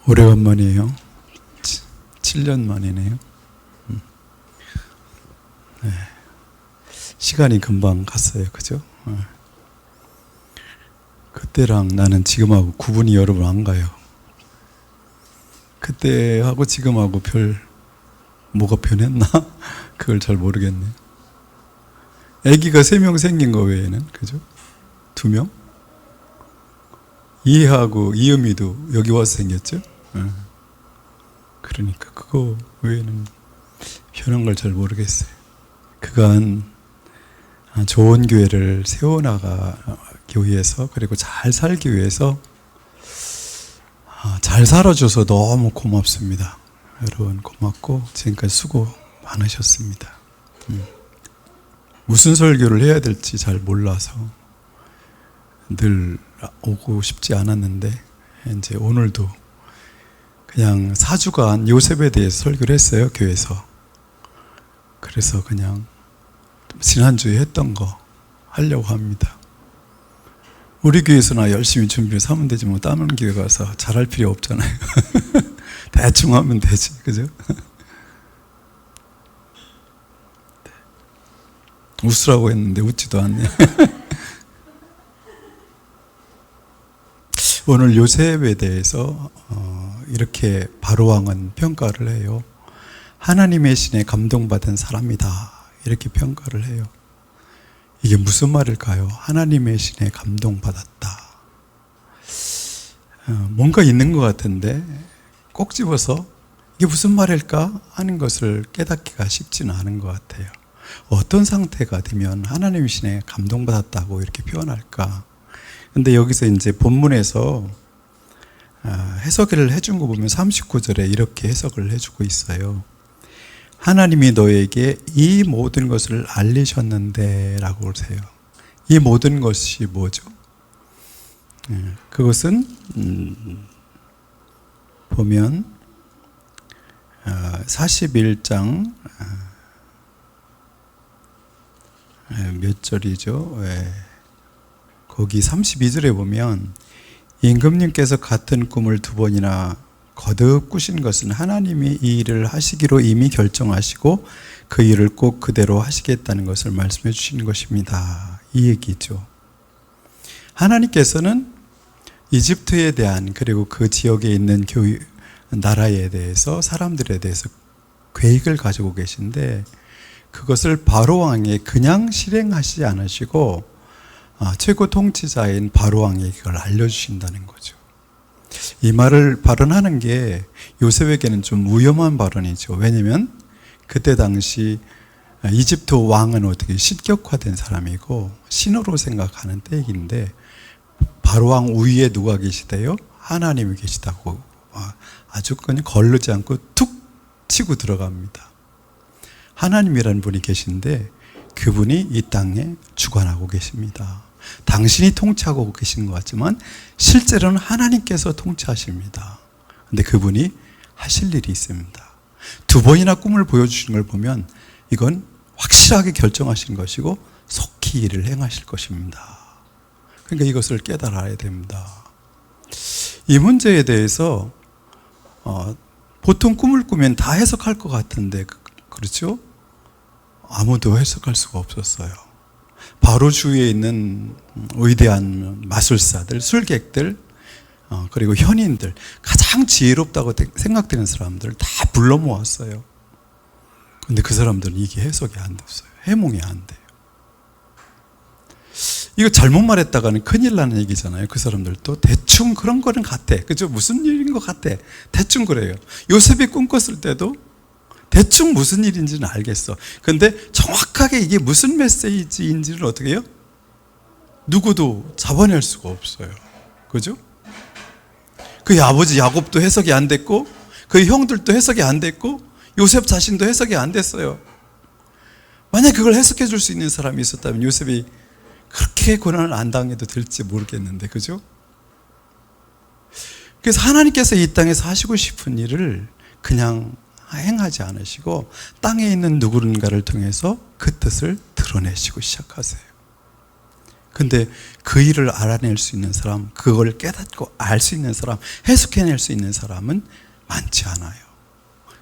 오래간만이에요. 7년 만이네요. 네. 시간이 금방 갔어요. 그죠? 그때랑 나는 지금하고 구분이 여러분 안 가요. 그때하고 지금하고 뭐가 변했나? 그걸 잘 모르겠네요. 아기가 3명 생긴 거 외에는, 그죠? 2명? 이해하고 이음이도 여기 와서 생겼죠? 그러니까 그거 외에는 변한 걸 잘 모르겠어요. 그간 좋은 교회를 세워나가기 위해서, 그리고 잘 살기 위해서 잘 살아줘서 너무 고맙습니다. 여러분 고맙고 지금까지 수고 많으셨습니다. 무슨 설교를 해야 될지 잘 몰라서 늘 오고 싶지 않았는데, 이제 오늘도 그냥 4주간 요셉에 대해서 설교를 했어요, 교회에서. 그래서 그냥 지난주에 했던 거 하려고 합니다. 우리 교회에서나 열심히 준비를 하면 되지, 뭐 다른 교회 가서 잘할 필요 없잖아요. 대충 하면 되지, 그죠? 웃으라고 했는데 웃지도 않네. 오늘 요셉에 대해서 이렇게 바로왕은 평가를 해요. 하나님의 신에 감동받은 사람이다, 이렇게 평가를 해요. 이게 무슨 말일까요? 하나님의 신에 감동받았다. 뭔가 있는 것 같은데 꼭 집어서 이게 무슨 말일까 하는 것을 깨닫기가 쉽지는 않은 것 같아요. 어떤 상태가 되면 하나님의 신에 감동받았다고 이렇게 표현할까? 근데 여기서 이제 본문에서 해석을 해준 거 보면 39절에 이렇게 해석을 해주고 있어요. 하나님이 너에게 이 모든 것을 알리셨는데 라고 그러세요. 이 모든 것이 뭐죠? 그것은 보면 41장 몇 절이죠? 거기 32절에 보면 임금님께서 같은 꿈을 2번이나 거듭 꾸신 것은 하나님이 이 일을 하시기로 이미 결정하시고 그 일을 꼭 그대로 하시겠다는 것을 말씀해 주시는 것입니다. 이 얘기죠. 하나님께서는 이집트에 대한, 그리고 그 지역에 있는 나라에 대해서, 사람들에 대해서 계획을 가지고 계신데, 그것을 바로왕에 그냥 실행하시지 않으시고 최고 통치자인 바로왕에게 그걸 알려주신다는 거죠. 이 말을 발언하는 게 요셉에게는 좀 위험한 발언이죠. 왜냐하면 그때 당시 이집트 왕은 어떻게 신격화된 사람이고 신으로 생각하는 때인데, 바로왕 우위에 누가 계시대요? 하나님이 계시다고 아주 그냥 거르지 않고 툭 치고 들어갑니다. 하나님이라는 분이 계신데 그분이 이 땅에 주관하고 계십니다. 당신이 통치하고 계신 것 같지만 실제로는 하나님께서 통치하십니다. 근데 그분이 하실 일이 있습니다. 2번이나 꿈을 보여주신 걸 보면 이건 확실하게 결정하신 것이고 속히 일을 행하실 것입니다. 그러니까 이것을 깨달아야 됩니다. 이 문제에 대해서 보통 꿈을 꾸면 다 해석할 것 같은데, 그렇죠? 아무도 해석할 수가 없었어요. 바로 주위에 있는 위대한 마술사들, 술객들, 그리고 현인들, 가장 지혜롭다고 생각되는 사람들을 다 불러 모았어요. 근데 그 사람들은 이게 해석이 안 됐어요. 해몽이 안 돼요. 이거 잘못 말했다가는 큰일 나는 얘기잖아요. 그 사람들도 대충 그런 거는 같아. 그죠? 무슨 일인 것 같아. 대충 그래요. 요셉이 꿈꿨을 때도 대충 무슨 일인지는 알겠어. 근데 정확하게 이게 무슨 메시지인지를 어떻게 해요? 누구도 잡아낼 수가 없어요. 그죠? 그의 아버지 야곱도 해석이 안 됐고, 그의 형들도 해석이 안 됐고, 요셉 자신도 해석이 안 됐어요. 만약 그걸 해석해 줄 수 있는 사람이 있었다면 요셉이 그렇게 고난을 안 당해도 될지 모르겠는데, 그죠? 그래서 하나님께서 이 땅에서 하시고 싶은 일을 그냥 행하지 않으시고 땅에 있는 누군가를 통해서 그 뜻을 드러내시고 시작하세요. 근데 그 일을 알아낼 수 있는 사람, 그걸 깨닫고 알 수 있는 사람, 해석해낼 수 있는 사람은 많지 않아요.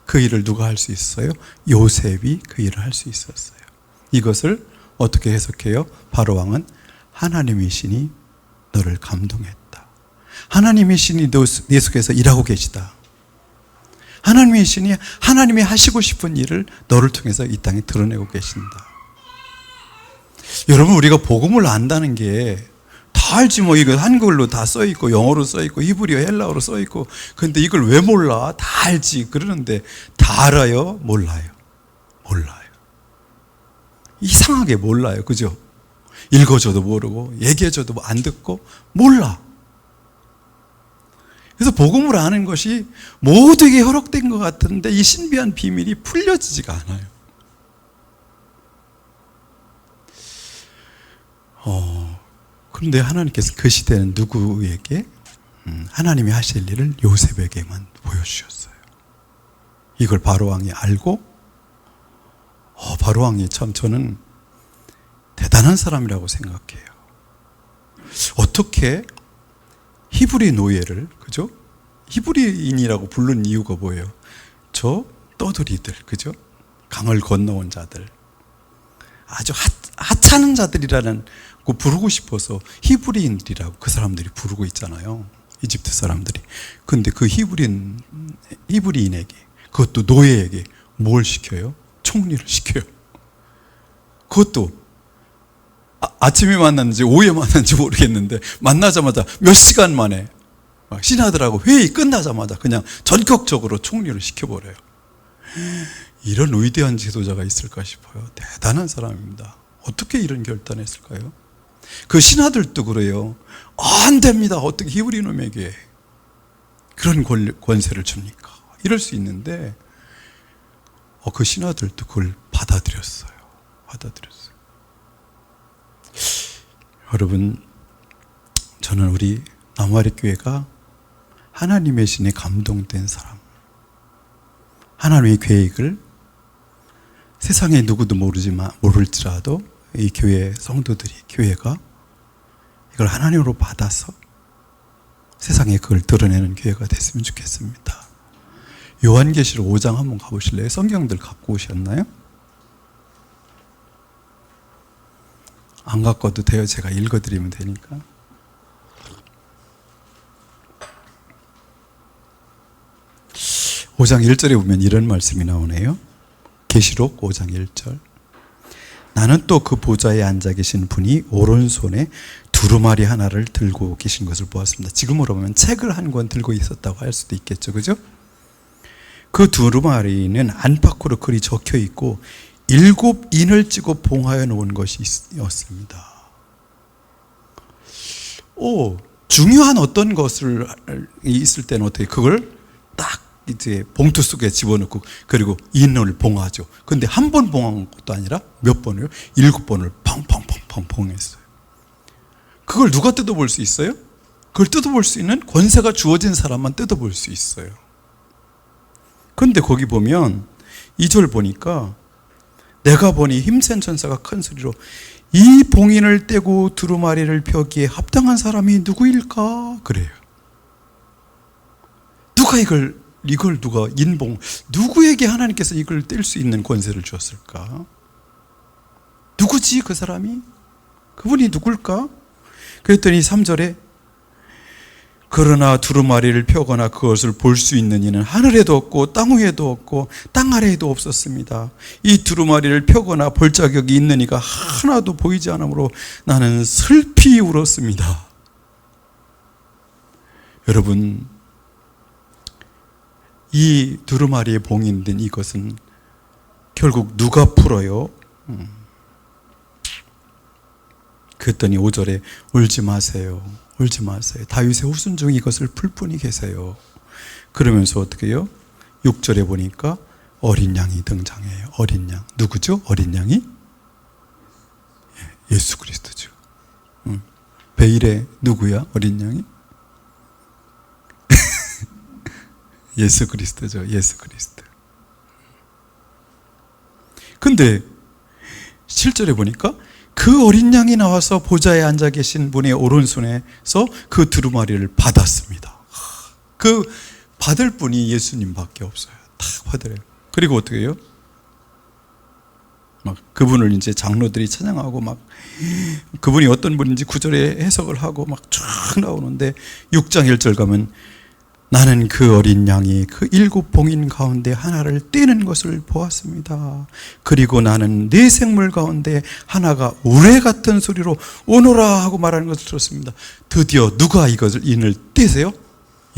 그 일을 누가 할 수 있어요? 요셉이 그 일을 할 수 있었어요. 이것을 어떻게 해석해요? 바로왕은 하나님의 신이 너를 감동했다. 하나님의 신이 네 속에서 일하고 계시다. 하나님의 신이 하나님이 하시고 싶은 일을 너를 통해서 이 땅에 드러내고 계신다. 여러분, 우리가 복음을 안다는 게 다 알지 뭐. 이거 한글로 다 써있고 영어로 써있고 히브리어 헬라어로 써있고, 근데 이걸 왜 몰라? 다 알지 그러는데 다 알아요? 몰라요. 몰라요. 이상하게 몰라요. 그죠? 읽어줘도 모르고 얘기해줘도 안 듣고 몰라. 그래서 복음을 아는 것이 모두에게 허락된 것 같은데 이 신비한 비밀이 풀려지지가 않아요. 그런데 하나님께서 그 시대는 누구에게? 하나님이 하실 일을 요셉에게만 보여주셨어요. 이걸 바로왕이 알고, 바로왕이 참 저는 대단한 사람이라고 생각해요. 어떻게 히브리 노예를, 그죠? 히브리인이라고 부른 이유가 뭐예요? 저 떠돌이들, 그죠? 강을 건너온 자들, 아주 하찮은 자들이라는 거 부르고 싶어서 히브리인들이라고 그 사람들이 부르고 있잖아요. 이집트 사람들이. 근데 그 히브리인에게, 그것도 노예에게 뭘 시켜요? 총리를 시켜요. 그것도 아침에 만났는지 오후에 만났는지 모르겠는데 만나자마자 몇 시간 만에 신하들하고 회의 끝나자마자 그냥 전격적으로 총리를 시켜버려요. 이런 위대한 지도자가 있을까 싶어요. 대단한 사람입니다. 어떻게 이런 결단했을까요? 그 신하들도 그래요. 안 됩니다. 어떻게 히브리 놈에게 그런 권세를 줍니까? 이럴 수 있는데 그 신하들도 그걸 받아들였어요. 여러분, 저는 우리 나무아리 교회가 하나님의 신에 감동된 사람, 하나님의 계획을 세상에 누구도 모를지라도 이 교회 성도들이, 교회가 이걸 하나님으로 받아서 세상에 그걸 드러내는 교회가 됐으면 좋겠습니다. 요한계시록 5장 한번 가보실래요? 성경들 갖고 오셨나요? 안 갖고 와도 돼요. 제가 읽어드리면 되니까. (5장 1절에) 보면 이런 말씀이 나오네요. 계시록 5장 1절. 나는 또 그 보좌에 앉아 계신 분이 오른손에 두루마리 하나를 들고 계신 것을 보았습니다. 지금으로 보면 책을 한 권 들고 있었다고 할 수도 있겠죠. 그죠? 그 두루마리는 안팎으로 글이 적혀 있고 7인을 찍어 봉하여 놓은 것이었습니다. 중요한 어떤 것을 있을 때는 어떻게 그걸 딱 이제 봉투 속에 집어넣고 그리고 인을 봉하죠. 근데 한 번 봉한 것도 아니라 몇 번을요? 7번을 팡팡팡팡 봉했어요. 그걸 누가 뜯어볼 수 있어요? 그걸 뜯어볼 수 있는 권세가 주어진 사람만 뜯어볼 수 있어요. 근데 거기 보면 2절 보니까 내가 보니 힘센 천사가 큰 소리로 이 봉인을 떼고 두루마리를 펴기에 합당한 사람이 누구일까? 그래요. 누가 이걸 누가 인봉, 누구에게 하나님께서 이걸 뗄 수 있는 권세를 주었을까? 누구지 그 사람이? 그분이 누굴까? 그랬더니 3절에 그러나 두루마리를 펴거나 그것을 볼 수 있는 이는 하늘에도 없고 땅 위에도 없고 땅 아래에도 없었습니다. 이 두루마리를 펴거나 볼 자격이 있는 이가 하나도 보이지 않으므로 나는 슬피 울었습니다. 여러분, 이 두루마리에 봉인된 이것은 결국 누가 풀어요? 그랬더니 5절에 울지 마세요. 울지 마세요. 다윗의 후손 중에 이것을 풀 분이 계세요. 그러면서 어떻게 해요? 6절에 보니까 어린 양이 등장해요. 어린 양. 누구죠? 어린 양이? 예수 그리스도죠. 베일에 누구야? 어린 양이? 예수 그리스도죠. 예수 그리스도. 근데 7절에 보니까 그 어린 양이 나와서 보좌에 앉아 계신 분의 오른손에서 그 두루마리를 받았습니다. 그 받을 분이 예수님밖에 없어요. 다 받으래요. 그리고 어떻게 해요? 막 그분을 이제 장로들이 찬양하고 막 그분이 어떤 분인지 구절에 해석을 하고 막 쫙 나오는데 6장 1절 가면 나는 그 어린 양이 그 7봉인 가운데 하나를 떼는 것을 보았습니다. 그리고 나는 네 생물 가운데 하나가 우레 같은 소리로 오너라 하고 말하는 것을 들었습니다. 드디어 누가 이것을 인을 떼세요?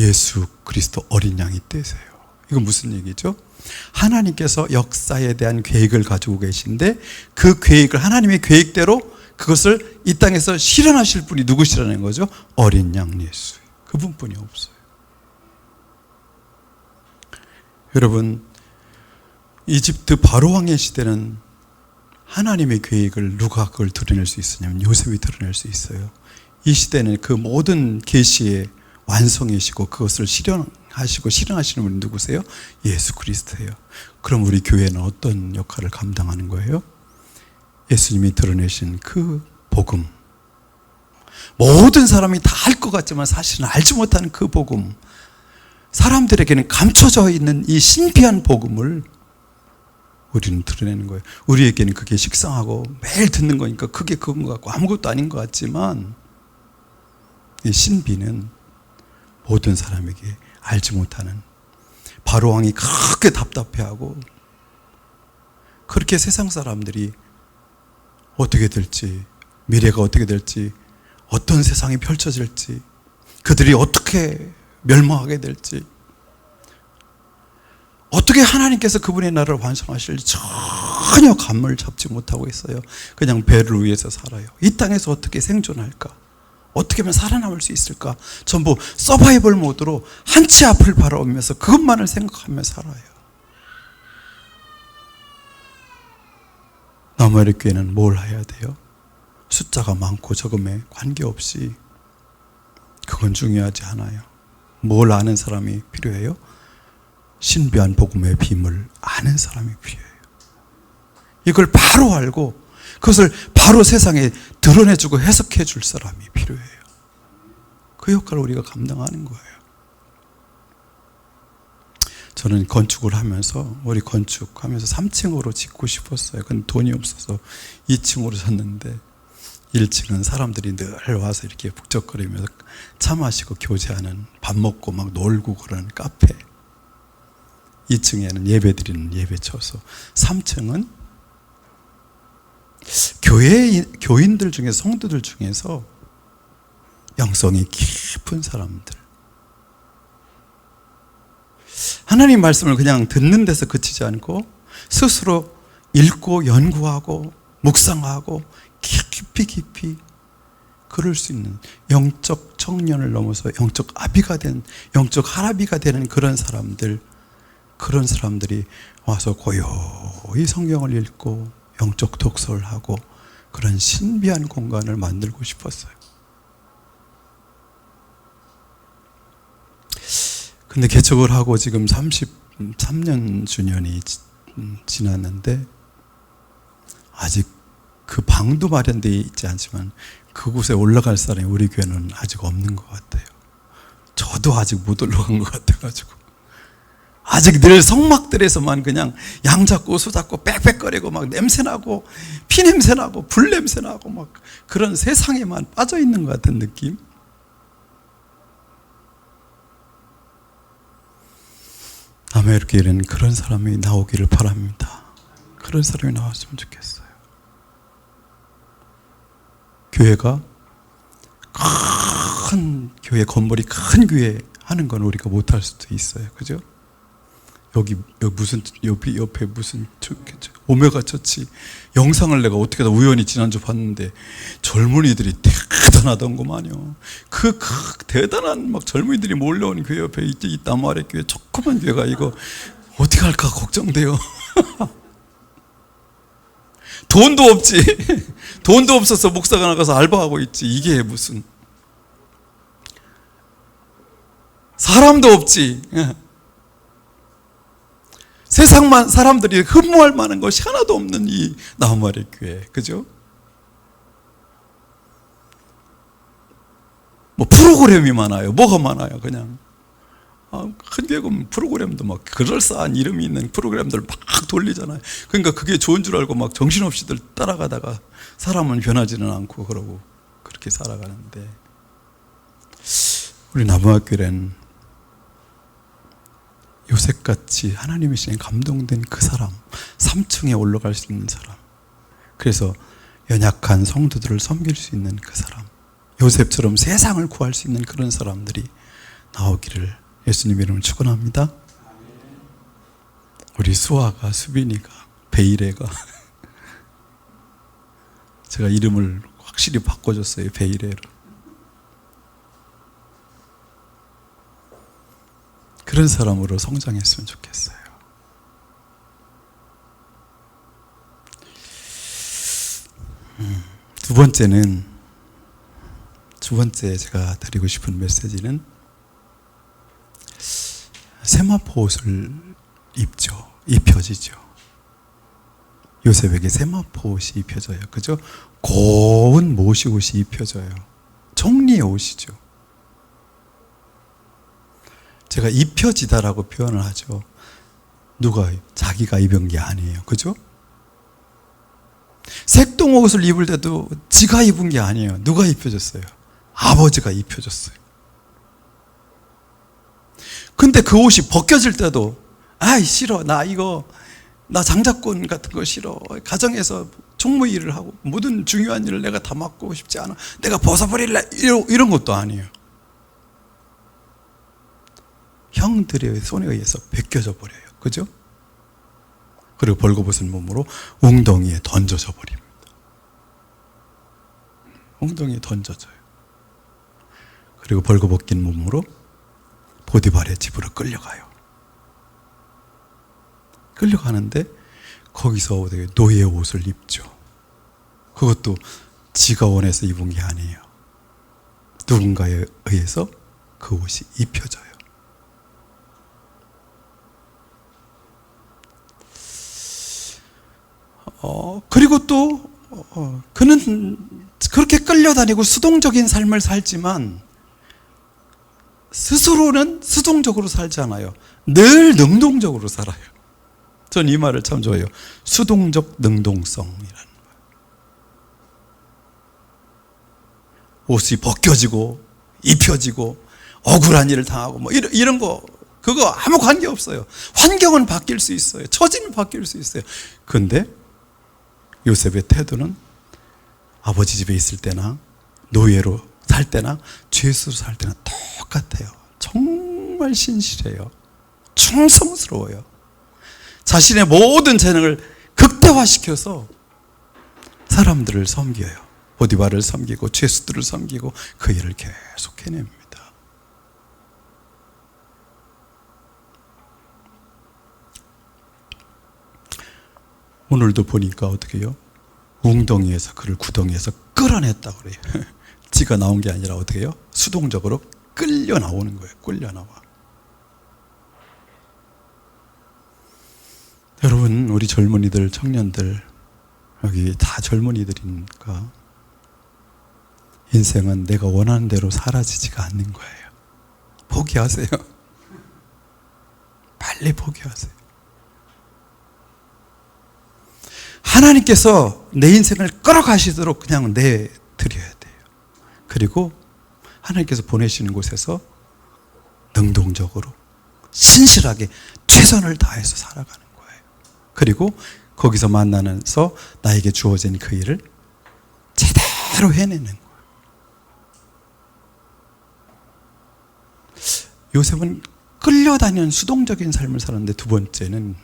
예수 그리스도 어린 양이 떼세요. 이건 무슨 얘기죠? 하나님께서 역사에 대한 계획을 가지고 계신데 그 계획을 하나님의 계획대로 그것을 이 땅에서 실현하실 분이 누구시라는 거죠? 어린 양 예수. 그분뿐이 없어요. 여러분, 이집트 바로왕의 시대는 하나님의 계획을 누가 그걸 드러낼 수 있으냐면 요셉이 드러낼 수 있어요. 이 시대는 그 모든 계시의 완성이시고 그것을 실현하시고 실현하시는 분이 누구세요? 예수 그리스도예요. 그럼 우리 교회는 어떤 역할을 감당하는 거예요? 예수님이 드러내신 그 복음, 모든 사람이 다 알 것 같지만 사실은 알지 못하는 그 복음, 사람들에게는 감춰져 있는 이 신비한 복음을 우리는 드러내는 거예요. 우리에게는 그게 식상하고 매일 듣는 거니까 그게 그건 것 같고 아무것도 아닌 것 같지만 이 신비는 모든 사람에게 알지 못하는, 바로왕이 그렇게 답답해하고 그렇게 세상 사람들이 어떻게 될지, 미래가 어떻게 될지, 어떤 세상이 펼쳐질지, 그들이 어떻게 멸망하게 될지, 어떻게 하나님께서 그분의 나라를 완성하실지 전혀 감을 잡지 못하고 있어요. 그냥 배를 위해서 살아요. 이 땅에서 어떻게 생존할까? 어떻게 하면 살아남을 수 있을까? 전부 서바이벌 모드로 한 치 앞을 바라보면서 그것만을 생각하며 살아요. 나무아리 교회는 뭘 해야 돼요? 숫자가 많고 적음에 관계없이 그건 중요하지 않아요. 뭘 아는 사람이 필요해요? 신비한 복음의 비밀을 아는 사람이 필요해요. 이걸 바로 알고 그것을 바로 세상에 드러내주고 해석해 줄 사람이 필요해요. 그 역할을 우리가 감당하는 거예요. 저는 건축을 하면서, 우리 건축하면서 3층으로 짓고 싶었어요. 근데 돈이 없어서 2층으로 샀는데 1층은 사람들이 늘 와서 이렇게 북적거리면서 차 마시고 교제하는, 밥 먹고 막 놀고 그러는 카페, 2층에는 예배드리는 예배처소, 3층은 교인들 중에서, 성도들 중에서 영성이 깊은 사람들, 하나님 말씀을 그냥 듣는 데서 그치지 않고 스스로 읽고 연구하고 묵상하고 깊이 그럴 수 있는 영적 청년을 넘어서 영적 아비가 된, 영적 할아비가 되는 그런 사람들이 와서 고요히 성경을 읽고 영적 독서를 하고 그런 신비한 공간을 만들고 싶었어요. 근데 개척을 하고 지금 33년 주년이 지났는데 아직 그 방도 마련되어 있지 않지만 그곳에 올라갈 사람이 우리 교회는 아직 없는 것 같아요. 저도 아직 못 올라간 것 같아가지고 아직 늘 성막들에서만 그냥 양 잡고 소 잡고 빽빽거리고 막 냄새나고 피 냄새나고 불 냄새나고 막 그런 세상에만 빠져 있는 것 같은 느낌. 남해교회는 그런 사람이 나오기를 바랍니다. 그런 사람이 나왔으면 좋겠어요. 교회가 큰 교회, 건물이 큰 교회 하는 건 우리가 못할 수도 있어요. 그죠? 여기 무슨 옆에 무슨 오메가 처치 영상을 내가 어떻게 다 우연히 지난주 봤는데 젊은이들이 대단하던구만요. 그 대단한 막 젊은이들이 몰려온 교회 옆에 있단 말이에요. 교회 조그만 교회가 이거 어떻게 할까 걱정돼요. 돈도 없지. 돈도 없어서 목사가 나가서 알바하고 있지. 이게 무슨 사람도 없지. 세상만 사람들이 흠모할 만한 것이 하나도 없는 이 나무아리 교회, 그죠? 뭐 프로그램이 많아요. 뭐가 많아요. 그냥 큰계금 프로그램도 막 그럴싸한 이름이 있는 프로그램들 막 돌리잖아요. 그러니까 그게 좋은 줄 알고 막 정신없이들 따라가다가 사람은 변하지는 않고 그러고 그렇게 살아가는데, 우리 나무학교는 요셉같이 하나님의 신에 감동된 그 사람, 3층에 올라갈 수 있는 사람, 그래서 연약한 성도들을 섬길 수 있는 그 사람, 요셉처럼 세상을 구할 수 있는 그런 사람들이 나오기를 예수님 이름을 축원합니다. 우리 수아가, 수빈이가, 베이레가 제가 이름을 확실히 바꿔줬어요. 베이레로. 그런 사람으로 성장했으면 좋겠어요. 두 번째 제가 드리고 싶은 메시지는 세마포 옷을 입혀지죠. 요셉에게 세마포 옷이 입혀져요. 그죠? 고운 모시 옷이 입혀져요. 정리의 옷이죠. 제가 입혀지다라고 표현을 하죠. 누가 자기가 입은 게 아니에요. 그죠? 색동 옷을 입을 때도 지가 입은 게 아니에요. 누가 입혀줬어요? 아버지가 입혀줬어요. 근데 그 옷이 벗겨질 때도 아이 싫어, 나 장자권 같은 거 싫어, 가정에서 총무 일을 하고 모든 중요한 일을 내가 다 맡고 싶지 않아, 내가 벗어버릴래, 이런 것도 아니에요. 형들의 손에 의해서 벗겨져 버려요. 그죠? 그리고 벌거벗은 몸으로 웅덩이에 던져져 버립니다. 웅덩이에 던져져요. 그리고 벌거벗긴 몸으로 보디발의 집으로 끌려가요. 끌려가는데 거기서 노예 옷을 입죠. 그것도 지가 원해서 입은 게 아니에요. 누군가에 의해서 그 옷이 입혀져요. 그리고 또 그는 그렇게 끌려다니고 수동적인 삶을 살지만 스스로는 수동적으로 살지 않아요. 늘 능동적으로 살아요. 전 이 말을 참 좋아해요. 수동적 능동성이라는 거예요. 옷이 벗겨지고 입혀지고 억울한 일을 당하고 뭐 이런 거, 그거 아무 관계 없어요. 환경은 바뀔 수 있어요. 처지는 바뀔 수 있어요. 그런데 요셉의 태도는 아버지 집에 있을 때나 노예로 살 때나 죄수로 살 때나 똑같아요. 정말 신실해요. 충성스러워요. 자신의 모든 재능을 극대화시켜서 사람들을 섬겨요. 보디발을 섬기고 죄수들을 섬기고 그 일을 계속 해냅니다. 오늘도 보니까 어떻게 해요? 웅덩이에서 그를 구덩이에서 끌어냈다고 그래요. 지가 나온 게 아니라 어떻게 해요? 수동적으로 끌려 나오는 거예요. 끌려 나와. 여러분, 우리 젊은이들, 청년들, 여기 다 젊은이들이니까 인생은 내가 원하는 대로 사라지지가 않는 거예요. 포기하세요. 빨리 포기하세요. 하나님께서 내 인생을 끌어가시도록 그냥 내드려야 돼요. 그리고 하나님께서 보내시는 곳에서 능동적으로 신실하게 최선을 다해서 살아가는 거예요. 그리고 거기서 만나면서 나에게 주어진 그 일을 제대로 해내는 거예요. 요셉은 끌려다니는 수동적인 삶을 살았는데, 두 번째는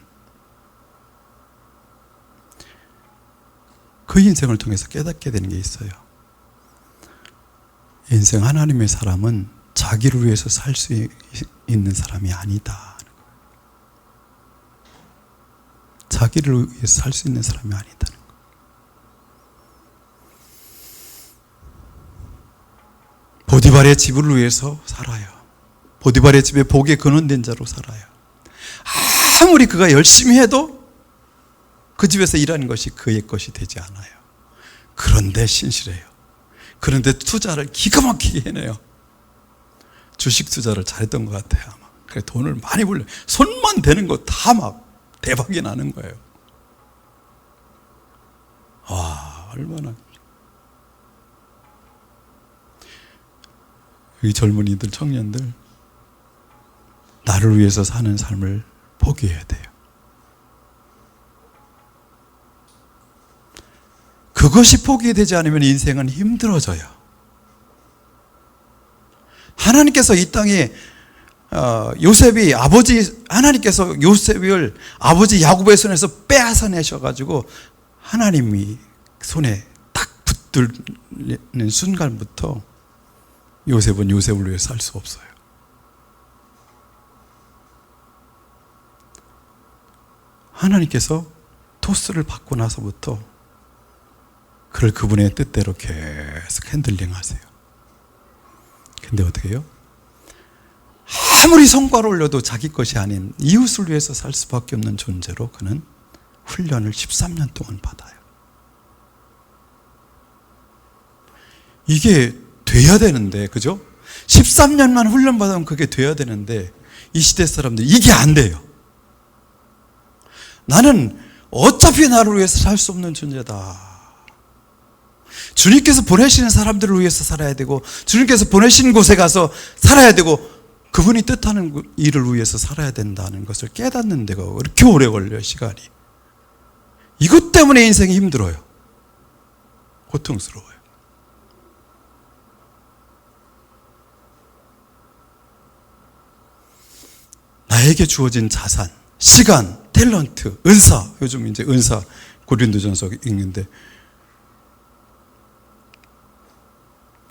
그 인생을 통해서 깨닫게 되는 게 있어요. 인생 하나님의 사람은 자기를 위해서 살 수 있는 사람이 아니다. 자기를 위해서 살 수 있는 사람이 아니다는 거예요. 보디발의 집을 위해서 살아요. 보디발의 집에 복의 근원된 자로 살아요. 아무리 그가 열심히 해도 그 집에서 일하는 것이 그의 것이 되지 않아요. 그런데 신실해요. 그런데 투자를 기가 막히게 해내요. 주식 투자를 잘했던 것 같아요. 아마. 그래 돈을 많이 벌려. 손만 대는 거 다 막 대박이 나는 거예요. 와, 얼마나. 이 젊은이들, 청년들, 나를 위해서 사는 삶을 포기해야 돼요. 그것이 포기되지 않으면 인생은 힘들어져요. 하나님께서 이 땅에 요셉이 하나님께서 요셉을 아버지 야곱의 손에서 빼앗아내셔가지고 하나님이 손에 딱 붙들는 순간부터 요셉은 요셉을 위해 살 수 없어요. 하나님께서 토스를 받고 나서부터 그를 그분의 뜻대로 계속 핸들링 하세요. 근데 어떻게 해요? 아무리 성과를 올려도 자기 것이 아닌 이웃을 위해서 살 수밖에 없는 존재로 그는 훈련을 13년 동안 받아요. 이게 돼야 되는데, 그죠? 13년만 훈련받으면 그게 돼야 되는데 이 시대 사람들 이게 안 돼요. 나는 어차피 나를 위해서 살 수 없는 존재다. 주님께서 보내시는 사람들을 위해서 살아야 되고 주님께서 보내신 곳에 가서 살아야 되고 그분이 뜻하는 일을 위해서 살아야 된다는 것을 깨닫는 데가 그렇게 오래 걸려요. 시간이. 이것 때문에 인생이 힘들어요. 고통스러워요. 나에게 주어진 자산, 시간, 탤런트, 은사. 요즘 이제 은사 고린도전서 읽는데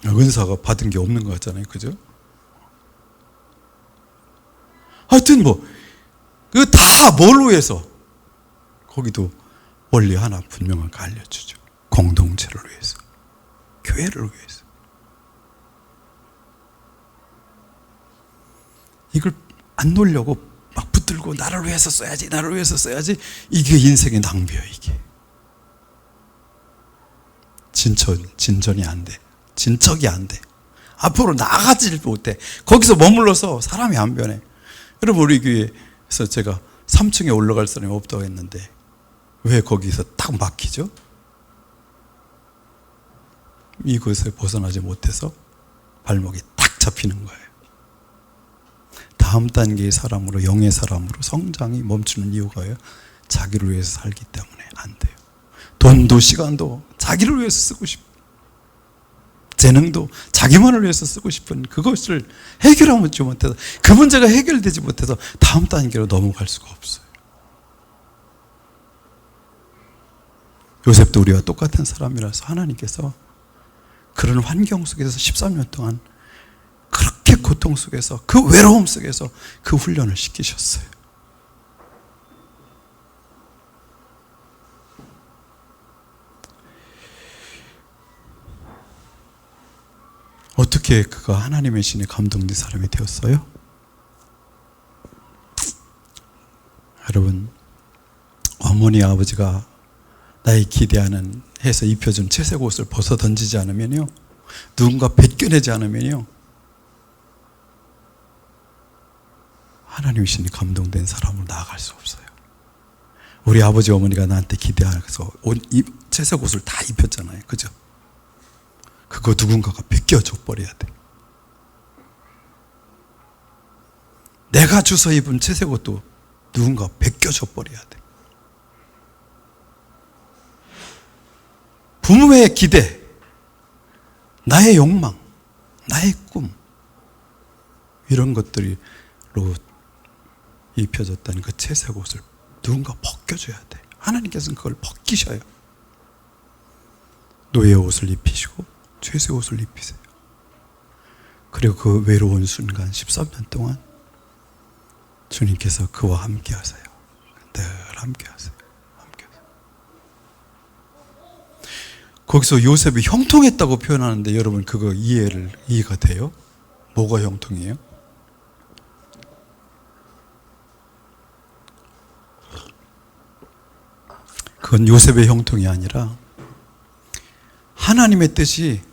은사가 받은 게 없는 것 같잖아요. 그죠? 하여튼 그 다 뭘 위해서? 거기도 원리 하나 분명하게 알려주죠. 공동체를 위해서. 교회를 위해서. 이걸 안 놓으려고 막 붙들고 나를 위해서 써야지, 나를 위해서 써야지. 이게 인생의 낭비야, 이게. 진전이 안 돼. 진척이 안 돼. 앞으로 나아가질 못해. 거기서 머물러서 사람이 안 변해. 여러분, 우리 교회에서 제가 3층에 올라갈 사람이 없다고 했는데 왜 거기서 딱 막히죠? 이곳에 벗어나지 못해서 발목이 딱 잡히는 거예요. 다음 단계의 사람으로, 영의 사람으로 성장이 멈추는 이유가요, 자기를 위해서 살기 때문에 안 돼요. 돈도 시간도 자기를 위해서 쓰고 싶어. 재능도 자기만을 위해서 쓰고 싶은 그것을 해결하지 못해서, 그 문제가 해결되지 못해서 다음 단계로 넘어갈 수가 없어요. 요셉도 우리와 똑같은 사람이라서 하나님께서 그런 환경 속에서 13년 동안 그렇게 고통 속에서, 그 외로움 속에서 그 훈련을 시키셨어요. 어떻게 그가 하나님의 신에 감동된 사람이 되었어요? 여러분, 어머니 아버지가 나의 기대하는 해서 입혀준 채색 옷을 벗어 던지지 않으면요, 누군가 벗겨내지 않으면요, 하나님의 신이 감동된 사람으로 나아갈 수 없어요. 우리 아버지 어머니가 나한테 기대해서 채색 옷을 다 입혔잖아요. 그죠? 그거 누군가가 벗겨줘 버려야 돼. 내가 주워 입은 채색 옷도 누군가 벗겨줘 버려야 돼. 부모의 기대, 나의 욕망, 나의 꿈, 이런 것들로 입혀졌다는 그 채색 옷을 누군가 벗겨줘야 돼. 하나님께서는 그걸 벗기셔요. 노예 옷을 입히시고 채색 옷을 입히세요. 그리고 그 외로운 순간 13년 동안 주님께서 그와 함께 하세요. 늘 함께 하세요. 함께 하세요. 거기서 요셉이 형통했다고 표현하는데 여러분, 그거 이해가 돼요? 뭐가 형통이에요? 그건 요셉의 형통이 아니라 하나님의 뜻이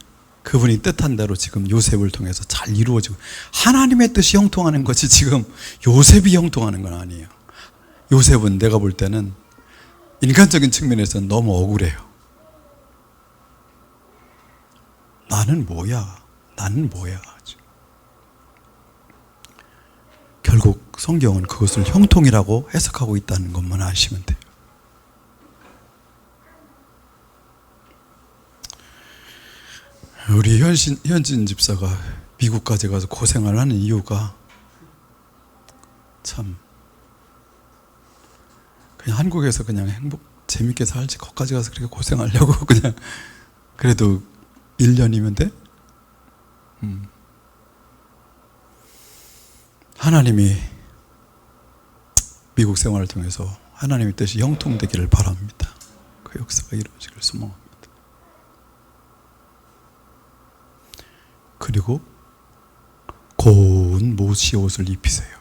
그분이 뜻한 대로 지금 요셉을 통해서 잘 이루어지고, 하나님의 뜻이 형통하는 것이 지금 요셉이 형통하는 건 아니에요. 요셉은 내가 볼 때는 인간적인 측면에서는 너무 억울해요. 나는 뭐야? 결국 성경은 그것을 형통이라고 해석하고 있다는 것만 아시면 돼요. 우리 현진 집사가 미국까지 가서 고생을 하는 이유가 참, 그냥 한국에서 그냥 재밌게 살지 거기까지 가서 그렇게 고생하려고 그냥, 그래도 1년이면 돼? 하나님이 미국 생활을 통해서 하나님의 뜻이 형통되기를 바랍니다. 그 역사가 이루어지길 소망합니다. 그리고 고운 모시옷을 입히세요.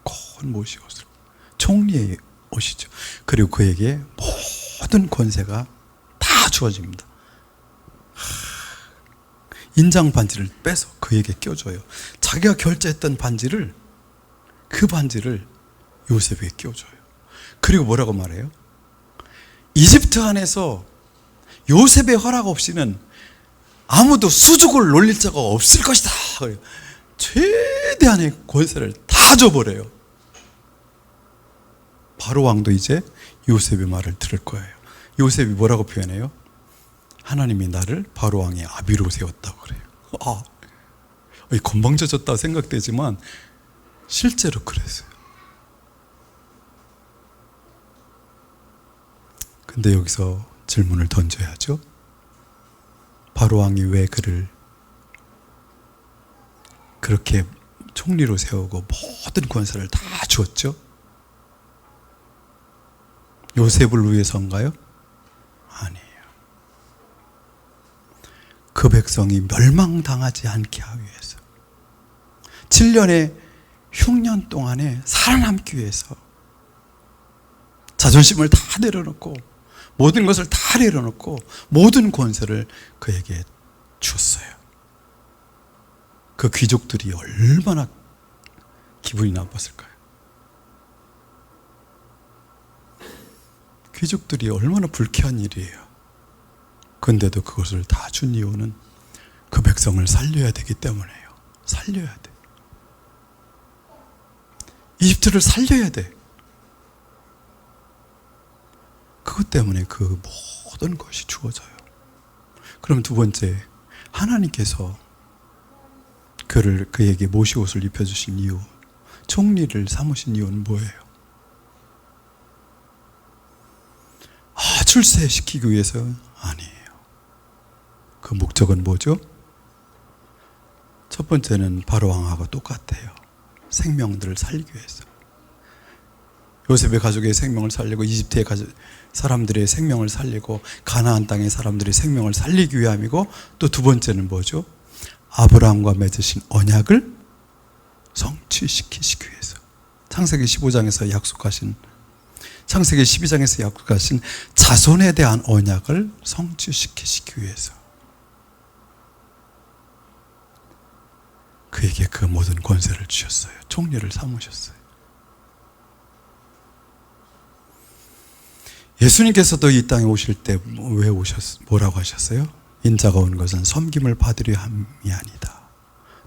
고운 모시옷을. 총리의 옷이죠. 그리고 그에게 모든 권세가 다 주어집니다. 인장 반지를 빼서 그에게 껴줘요. 자기가 결제했던 반지를, 그 반지를 요셉에게 껴줘요. 그리고 뭐라고 말해요? 이집트 안에서 요셉의 허락 없이는 아무도 수족을 놀릴 자가 없을 것이다. 최대한의 권세를 다 줘버려요. 바로 왕도 이제 요셉의 말을 들을 거예요. 요셉이 뭐라고 표현해요? 하나님이 나를 바로 왕의 아비로 세웠다고 그래요. 건방져졌다 생각되지만 실제로 그랬어요. 근데 여기서 질문을 던져야죠. 바로 왕이 왜 그를 그렇게 총리로 세우고 모든 권세를 다 주었죠? 요셉을 위해서인가요? 아니에요. 그 백성이 멸망당하지 않게 하기 위해서, 7년의 흉년 동안에 살아남기 위해서 자존심을 다 내려놓고, 모든 것을 다 내려놓고 모든 권세를 그에게 주었어요. 그 귀족들이 얼마나 기분이 나빴을까요? 귀족들이 얼마나 불쾌한 일이에요. 근데도 그것을 다 준 이유는 그 백성을 살려야 되기 때문이에요. 살려야 돼. 이집트를 살려야 돼. 그것 때문에 그 모든 것이 주어져요. 그럼 두 번째, 하나님께서 그에게 모시옷을 입혀주신 이유, 총리를 삼으신 이유는 뭐예요? 출세시키기 위해서 아니에요. 그 목적은 뭐죠? 첫 번째는 바로 왕하고 똑같아요. 생명들을 살리기 위해서. 요셉의 가족의 생명을 살리고, 이집트의 사람들의 생명을 살리고, 가나안 땅의 사람들의 생명을 살리기 위함이고, 또 두 번째는 뭐죠? 아브라함과 맺으신 언약을 성취시키기 위해서. 창세기 15장에서 약속하신, 창세기 12장에서 약속하신 자손에 대한 언약을 성취시키기 위해서 그에게 그 모든 권세를 주셨어요. 총리를 삼으셨어요. 예수님께서도 이 땅에 오실 때 왜 뭐라고 하셨어요? 인자가 온 것은 섬김을 받으려 함이 아니다.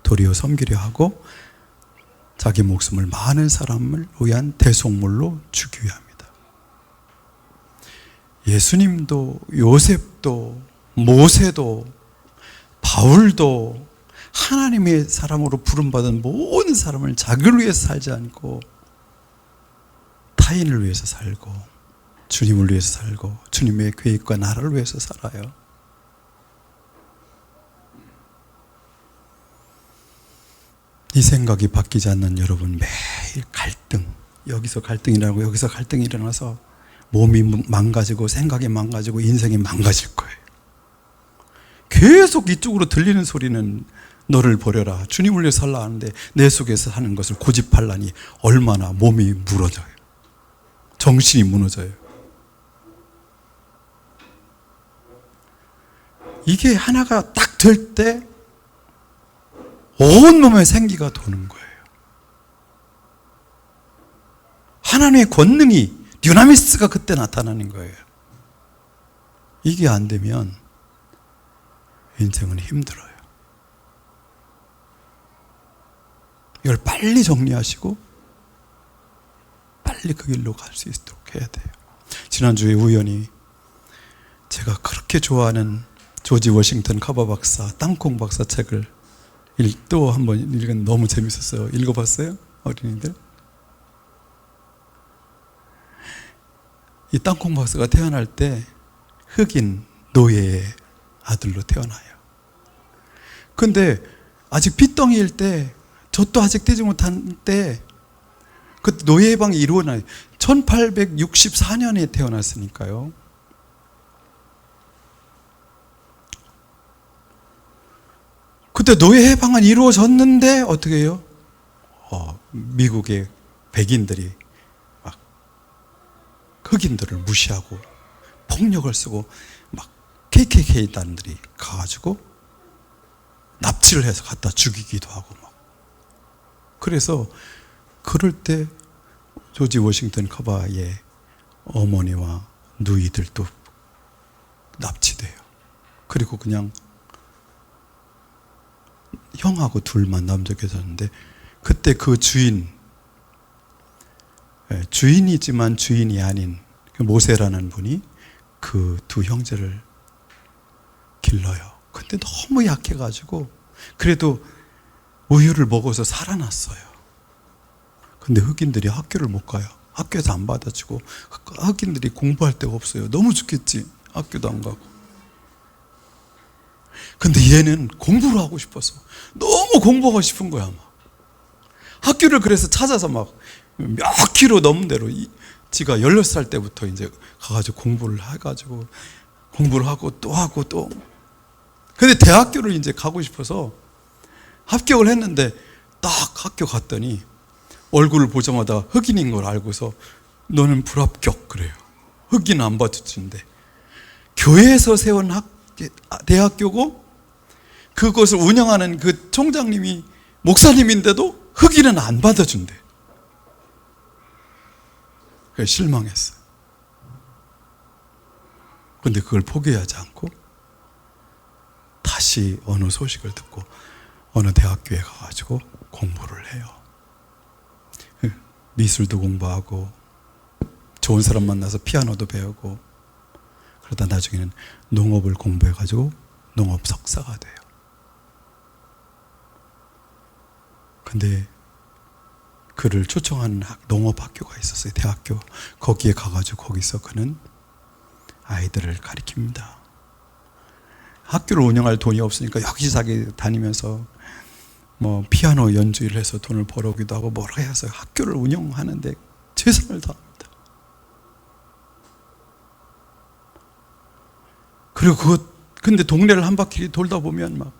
도리어 섬기려 하고 자기 목숨을 많은 사람을 위한 대속물로 주기 위함이다. 예수님도, 요셉도, 모세도, 바울도 하나님의 사람으로 부름받은 모든 사람을 자기를 위해서 살지 않고 타인을 위해서 살고, 주님을 위해서 살고, 주님의 계획과 나라를 위해서 살아요. 이 생각이 바뀌지 않는 여러분, 매일 갈등, 여기서 갈등이라고, 여기서 갈등이 일어나서 몸이 망가지고 생각이 망가지고 인생이 망가질 거예요. 계속 이쪽으로 들리는 소리는 너를 버려라, 주님을 위해서 살라 하는데 내 속에서 하는 것을 고집하려니 얼마나 몸이 무너져요. 정신이 무너져요. 이게 하나가 딱 될 때 온몸에 생기가 도는 거예요. 하나님의 권능이, 듀나미스가 그때 나타나는 거예요. 이게 안 되면 인생은 힘들어요. 이걸 빨리 정리하시고 빨리 그 길로 갈 수 있도록 해야 돼요. 지난주에 우연히 제가 그렇게 좋아하는 조지 워싱턴 카바 박사, 땅콩 박사 책을 또 한번 읽은 너무 재밌었어요. 읽어봤어요? 어린이들? 이 땅콩 박사가 태어날 때 흑인 노예의 아들로 태어나요. 근데 아직 핏덩이일 때, 젖도 아직 떼지 못한 때, 그 노예 해방이 이루어나요. 1864년에 태어났으니까요. 그때 노예 해방은 이루어졌는데 어떻게 해요? 미국의 백인들이 막 흑인들을 무시하고 폭력을 쓰고 막 KKK단들이 가가지고 납치를 해서 갖다 죽이기도 하고 막. 그래서 그럴 때 조지 워싱턴 카바의 어머니와 누이들도 납치돼요. 그리고 그냥 형하고 둘만 남겨졌는데, 그때 그 주인이지만 주인이 아닌 모세라는 분이 그 두 형제를 길러요. 근데 너무 약해가지고 그래도 우유를 먹어서 살아났어요. 근데 흑인들이 학교를 못 가요. 학교에서 안 받아주고, 흑인들이 공부할 데가 없어요. 너무 죽겠지. 학교도 안 가고. 근데 얘는 공부를 하고 싶어서 너무 공부하고 싶은 거야. 막 학교를 그래서 찾아서 막 몇 킬로 넘은 대로, 지가 16살 때부터 이제 가가지고 공부를 해가지고 공부를 하고 또 하고 또. 근데 대학교를 이제 가고 싶어서 합격을 했는데, 딱 학교 갔더니 얼굴을 보자마자 흑인인 걸 알고서 너는 불합격 그래요. 흑인 안 받아주는데, 교회에서 세운 대학교고 그것을 운영하는 그 총장님이 목사님인데도 흑인은 안 받아준대. 그래서 실망했어요. 그런데 그걸 포기하지 않고 다시 어느 소식을 듣고 어느 대학교에 가가지고 공부를 해요. 미술도 공부하고 좋은 사람 만나서 피아노도 배우고, 그러다 나중에는 농업을 공부해가지고 농업 석사가 돼요. 근데 그를 초청하는 농업 학교가 있었어요. 대학교. 거기에 가가지고 거기서 그는 아이들을 가르칩니다. 학교를 운영할 돈이 없으니까 여기저기 다니면서 뭐 피아노 연주를 해서 돈을 벌어오기도 하고 뭐라 해서 학교를 운영하는데 최선을 다합니다. 그리고 근데 동네를 한 바퀴 돌다 보면 막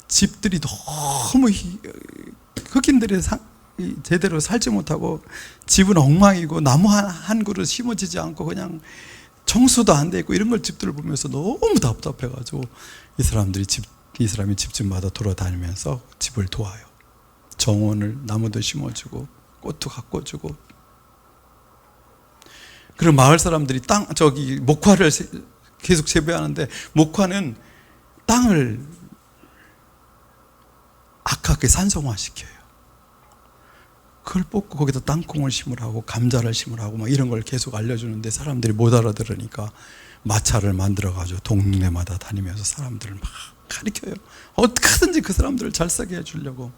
집들이 너무 흑인들이 제대로 살지 못하고 집은 엉망이고 나무 한 그릇 심어지지 않고 그냥 청소도 안 돼 있고 이런 걸 집들을 보면서 너무 답답해가지고 이 사람이 집집마다 돌아다니면서 집을 도와요. 정원을 나무도 심어주고 꽃도 가꿔주고. 그리고 마을 사람들이 목화를 계속 재배하는데, 목화는 땅을 악하게 산성화시켜요. 그걸 뽑고 거기다 땅콩을 심으라고, 감자를 심으라고 막 이런 걸 계속 알려주는데, 사람들이 못 알아들으니까 마차를 만들어가지고 동네마다 다니면서 사람들을 막 가르쳐요. 어떻게든지 그 사람들을 잘 살게 해주려고.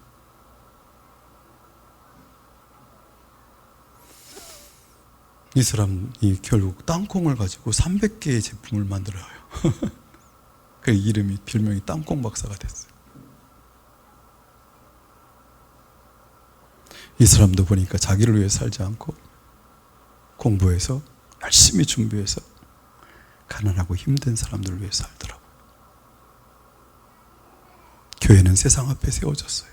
이 사람이 결국 땅콩을 가지고 300개의 제품을 만들어요. 그 별명이 땅콩 박사가 됐어요. 이 사람도 보니까 자기를 위해 살지 않고 공부해서 열심히 준비해서 가난하고 힘든 사람들을 위해 살더라고요. 교회는 세상 앞에 세워졌어요.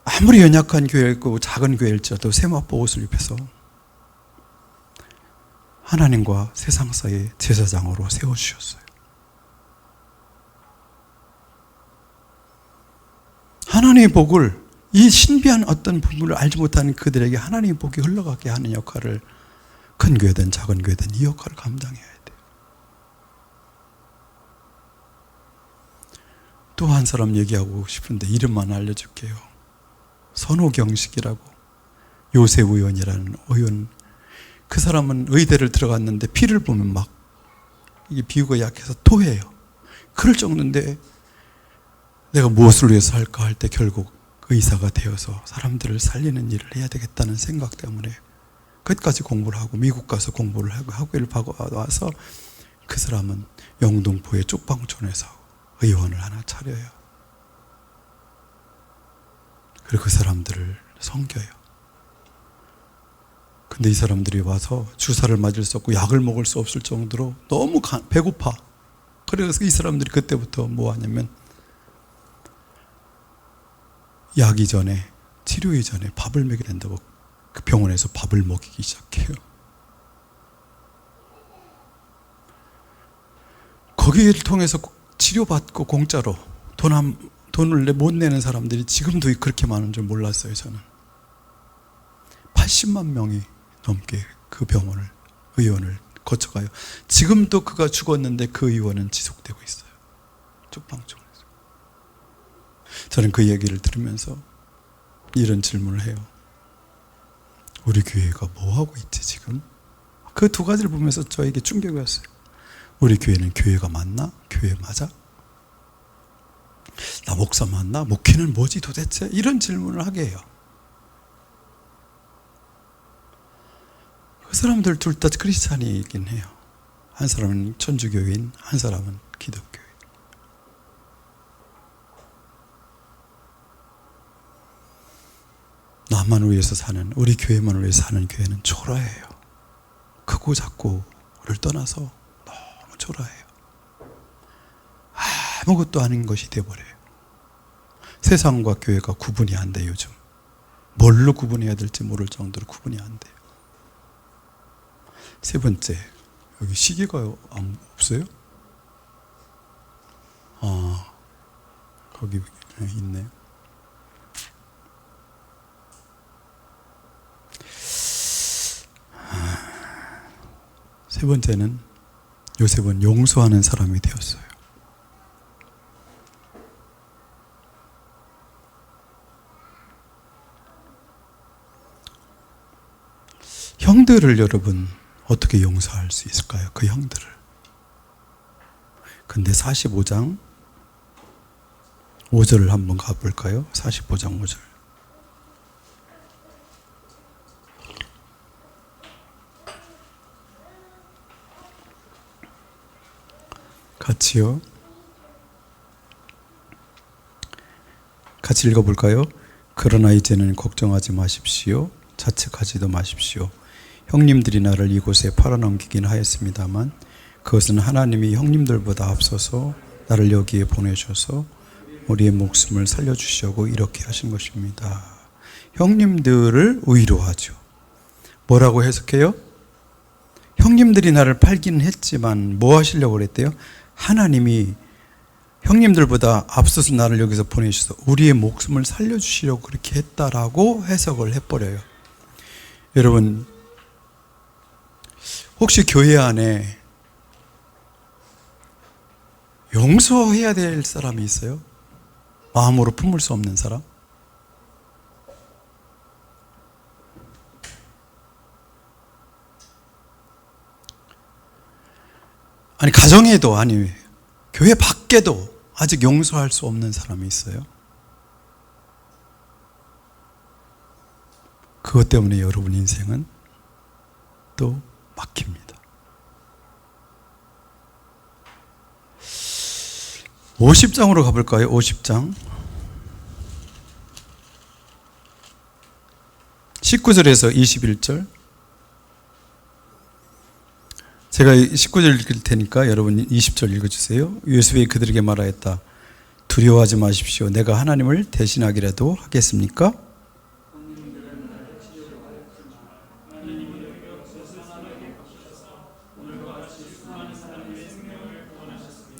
아무리 연약한 교회고 작은 교회일지라도 세마포 옷을 입혀서 하나님과 세상 사이에 제사장으로 세워주셨어요. 하나님의 복을, 이 신비한 어떤 부분을 알지 못하는 그들에게 하나님의 복이 흘러가게 하는 역할을, 큰 교회든 작은 교회든 이 역할을 감당해야 돼요. 또 한 사람 얘기하고 싶은데 이름만 알려줄게요. 선호경식이라고, 요셉 의원이라는 의원. 그 사람은 의대를 들어갔는데 피를 보면 막 이게 비유가 약해서 토해요. 그럴 정도인데 내가 무엇을 위해서 할까 할 때 결국 의사가 되어서 사람들을 살리는 일을 해야 되겠다는 생각 때문에 끝까지 공부를 하고 미국 가서 공부를 하고 학위를 받고 와서 그 사람은 영등포의 쪽방촌에서 의원을 하나 차려요. 그리고 그 사람들을 섬겨요. 근데 이 사람들이 와서 주사를 맞을 수 없고 약을 먹을 수 없을 정도로 너무 배고파. 그래서 이 사람들이 그때부터 뭐 하냐면 약 이전에, 치료 이전에 밥을 먹여야 된다고 그 병원에서 밥을 먹이기 시작해요. 거기를 통해서 치료받고 공짜로 돈을 못 내는 사람들이 지금도 그렇게 많은 줄 몰랐어요. 저는 80만 명이 넘게 그 병원을, 의원을 거쳐가요. 지금도 그가 죽었는데 그 의원은 지속되고 있어요. 쪽방촌에서. 저는 그 얘기를 들으면서 이런 질문을 해요. 우리 교회가 뭐하고 있지 지금? 그 두 가지를 보면서 저에게 충격이 왔어요. 우리 교회는 교회가 맞나? 교회 맞아? 나 목사 맞나? 목회는 뭐지 도대체? 이런 질문을 하게 해요. 그 사람들 둘 다 크리스찬이긴 해요. 한 사람은 천주교인, 한 사람은 기독교인. 나만 위해서 사는, 우리 교회만 위해서 사는 교회는 초라해요. 크고 작고 우리를 떠나서 너무 초라해요. 아무것도 아닌 것이 되어버려요. 세상과 교회가 구분이 안 돼요. 요즘 뭘로 구분해야 될지 모를 정도로 구분이 안 돼요. 세 번째, 여기 시계가 없어요? 거기 있네요. 세 번째는 요셉은 용서하는 사람이 되었어요. 형들을 여러분 어떻게 용서할 수 있을까요? 그 형들을. 근데 45장 5절을 한번 가볼까요? 45장 5절. 같이요. 같이 읽어볼까요? 그러나 이제는 걱정하지 마십시오. 자책하지도 마십시오. 형님들이 나를 이곳에 팔아넘기긴 하였습니다만 그것은 하나님이 형님들보다 앞서서 나를 여기에 보내셔서 우리의 목숨을 살려주시려고 이렇게 하신 것입니다. 형님들을 위로하죠. 뭐라고 해석해요? 형님들이 나를 팔기는 했지만 뭐 하시려고 그랬대요? 하나님이 형님들보다 앞서서 나를 여기서 보내셔서 우리의 목숨을 살려주시려고 그렇게 했다라고 해석을 해버려요. 여러분, 혹시 교회 안에 용서해야 될 사람이 있어요? 마음으로 품을 수 없는 사람? 아니, 가정에도, 아니, 교회 밖에도 아직 용서할 수 없는 사람이 있어요? 그것 때문에 여러분 인생은 또 막힙니다. 50장으로 가볼까요? 50장 19절에서 21절. 제가 19절 읽을 테니까 여러분 20절 읽어주세요. 요셉이 그들에게 말하였다. 두려워하지 마십시오. 내가 하나님을 대신하기라도 하겠습니까?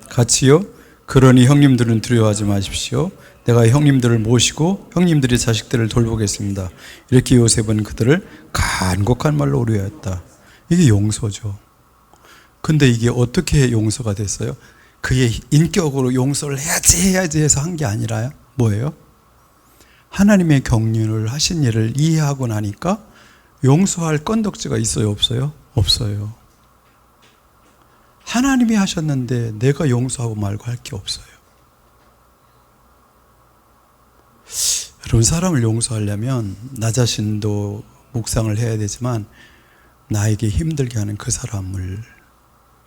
같이요. 그러니 형님들은 두려워하지 마십시오. 내가 형님들을 모시고 형님들이 자식들을 돌보겠습니다. 이렇게 요셉은 그들을 간곡한 말로 위로했다. 이게 용서죠. 근데 이게 어떻게 용서가 됐어요? 그의 인격으로 용서를 해야지 해서 한 게 아니라 뭐예요? 하나님의 경륜을 하신 일을 이해하고 나니까 용서할 건덕지가 있어요, 없어요? 없어요. 하나님이 하셨는데 내가 용서하고 말고 할 게 없어요. 여러분, 사람을 용서하려면 나 자신도 묵상을 해야 되지만 나에게 힘들게 하는 그 사람을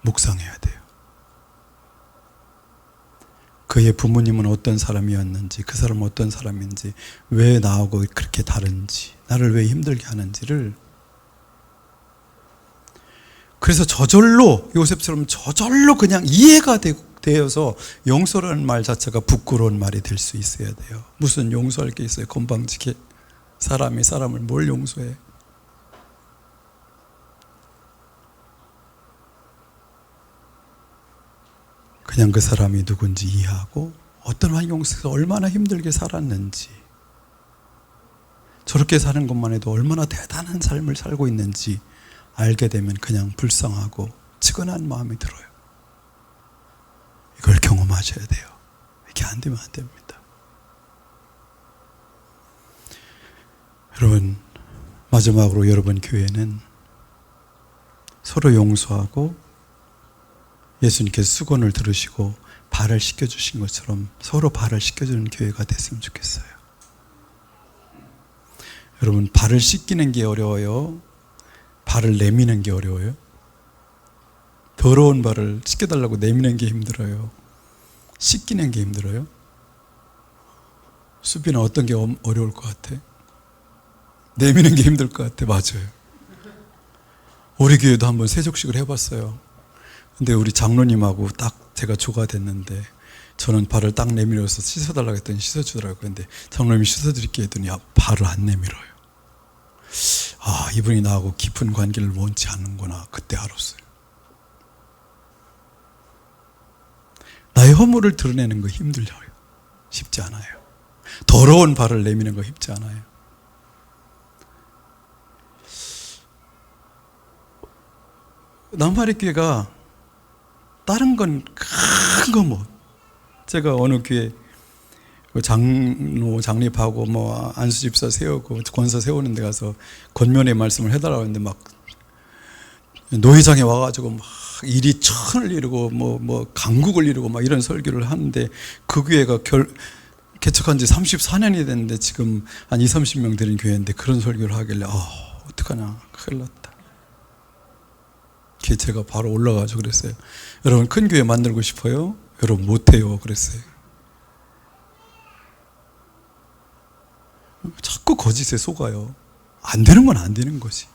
묵상해야 돼요. 그의 부모님은 어떤 사람이었는지, 그 사람은 어떤 사람인지, 왜 나하고 그렇게 다른지, 나를 왜 힘들게 하는지를. 그래서 저절로, 요셉처럼 저절로 그냥 이해가 되어서 용서라는 말 자체가 부끄러운 말이 될 수 있어야 돼요. 무슨 용서할 게 있어요? 건방지게 사람이 사람을 뭘 용서해? 그냥 그 사람이 누군지 이해하고 어떤 환경 속에서 얼마나 힘들게 살았는지, 저렇게 사는 것만 해도 얼마나 대단한 삶을 살고 있는지 알게 되면 그냥 불쌍하고 측은한 마음이 들어요. 이걸 경험하셔야 돼요. 이게 안 되면 안 됩니다. 여러분, 마지막으로 여러분 교회는 서로 용서하고 예수님께서 수건을 들으시고 발을 씻겨주신 것처럼 서로 발을 씻겨주는 교회가 됐으면 좋겠어요. 여러분, 발을 씻기는 게 어려워요? 발을 내미는 게 어려워요? 더러운 발을 씻겨달라고 내미는 게 힘들어요? 씻기는 게 힘들어요? 수빈은 어떤 게 어려울 것 같아? 내미는 게 힘들 것 같아. 맞아요. 우리 교회도 한번 세족식을 해봤어요. 근데 우리 장로님하고 딱 제가 조가 됐는데 저는 발을 딱 내밀어서 씻어달라고 했더니 씻어주더라고요. 근데 장로님이 씻어드릴게 했더니 발을 안 내밀어요. 아, 이분이 나하고 깊은 관계를 원치 않는구나. 그때 알았어요. 나의 허물을 드러내는 거 힘들어요. 쉽지 않아요. 더러운 발을 내미는 거 쉽지 않아요. 남파리 교회가 다른 건 큰 거 뭐, 제가 어느 교회 장로 장립하고 뭐 안수집사 세우고 권사 세우는 데 가서 권면의 말씀을 해달라고 했는데 막 노회장에 와가지고 막 일이 천을 이루고 뭐 강국을 이루고 막 이런 설교를 하는데 그 교회가 개척한 지 34년이 됐는데 지금 한 20-30명 되는 교회인데 그런 설교를 하길래 어떡하냐, 큰일 났다. 제가 바로 올라가서 그랬어요. 여러분, 큰 교회 만들고 싶어요? 여러분, 못해요. 그랬어요. 자꾸 거짓에 속아요. 안 되는 건 안 되는 거지.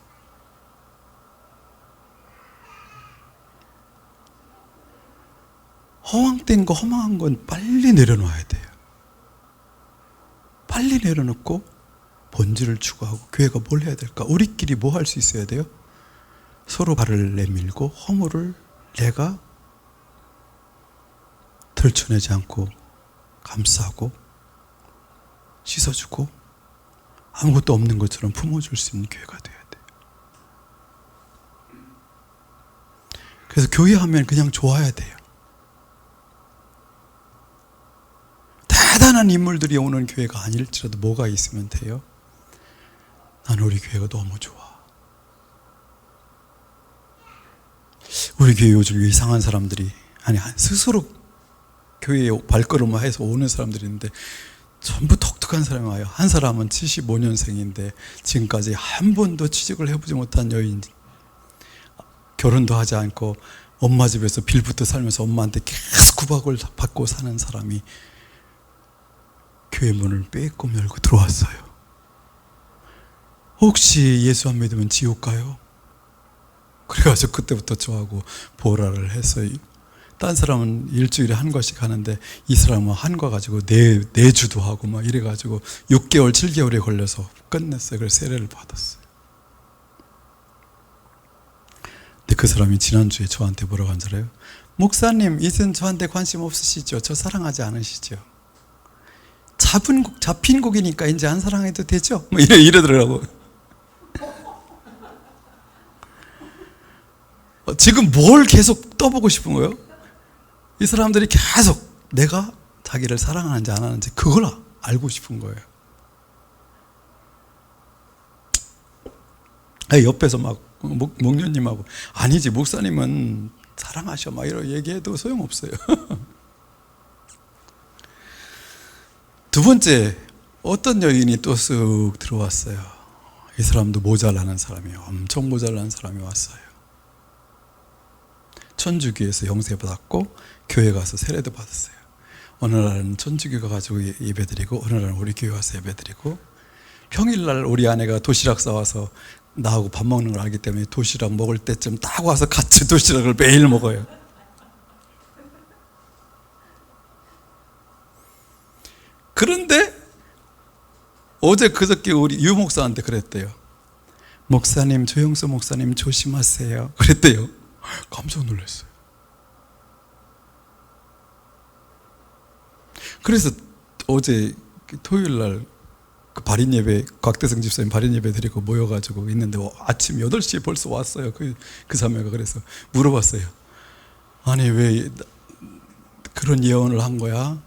허황된 거, 허망한 건 빨리 내려놔야 돼요. 빨리 내려놓고 본질을 추구하고 교회가 뭘 해야 될까? 우리끼리 뭐 할 수 있어야 돼요? 서로 발을 내밀고 허물을 내가 들춰내지 않고 감싸고 씻어주고 아무것도 없는 것처럼 품어줄 수 있는 교회가 돼야 돼요. 그래서 교회 하면 그냥 좋아야 돼요. 대단한 인물들이 오는 교회가 아닐지라도 뭐가 있으면 돼요? 난 우리 교회가 너무 좋아. 우리 교회 요즘 이상한 사람들이, 아니 스스로 교회에 발걸음을 해서 오는 사람들이 있는데 전부 독특한 사람이 와요. 한 사람은 75년생인데 지금까지 한 번도 취직을 해보지 못한 여인, 결혼도 하지 않고 엄마 집에서 빌부터 살면서 엄마한테 계속 구박을 받고 사는 사람이 교회 문을 빼꼼 열고 들어왔어요. 혹시 예수 안 믿으면 지옥 가요? 그래가지고 그때부터 저하고 보라를 했어요. 딴 사람은 일주일에 한 과씩 하는데 이 사람은 한과 가지고 네 주도 하고 막 이래가지고 6개월, 7개월에 걸려서 끝냈어요. 그래서 세례를 받았어요. 근데 그 사람이 지난주에 저한테 뭐라고 한 줄 알아요? 목사님 이젠 저한테 관심 없으시죠? 저 사랑하지 않으시죠? 잡힌 곡이니까 이제 안 사랑해도 되죠? 뭐 이러더라고. 지금 뭘 계속 떠보고 싶은 거예요? 이 사람들이 계속 내가 자기를 사랑하는지 안 하는지 그걸 알고 싶은 거예요. 옆에서 막 목녀님하고 아니지 목사님은 사랑하셔 막 이런 얘기해도 소용없어요. 두 번째, 어떤 여인이 또 쓱 들어왔어요. 이 사람도 모자라는 사람이에요. 엄청 모자라는 사람이 왔어요. 천주교에서 영세받았고 교회 가서 세례도 받았어요. 어느 날은 천주교가 가지고 예배드리고 어느 날은 우리 교회 와서 예배드리고, 평일날 우리 아내가 도시락 싸와서 나하고 밥 먹는 걸 알기 때문에 도시락 먹을 때쯤 딱 와서 같이 도시락을 매일 먹어요. 그런데 어제 그저께 우리 유 목사한테 그랬대요. 목사님, 조영수 목사님 조심하세요 그랬대요. 깜짝 놀랐어요. 그래서 어제 토요일날 그 발인 예배, 곽대성 집사님 발인 예배 드리고 모여가지고 있는데 아침 8시에 벌써 왔어요. 그 자매가. 그래서 물어봤어요. 아니 왜 그런 예언을 한 거야?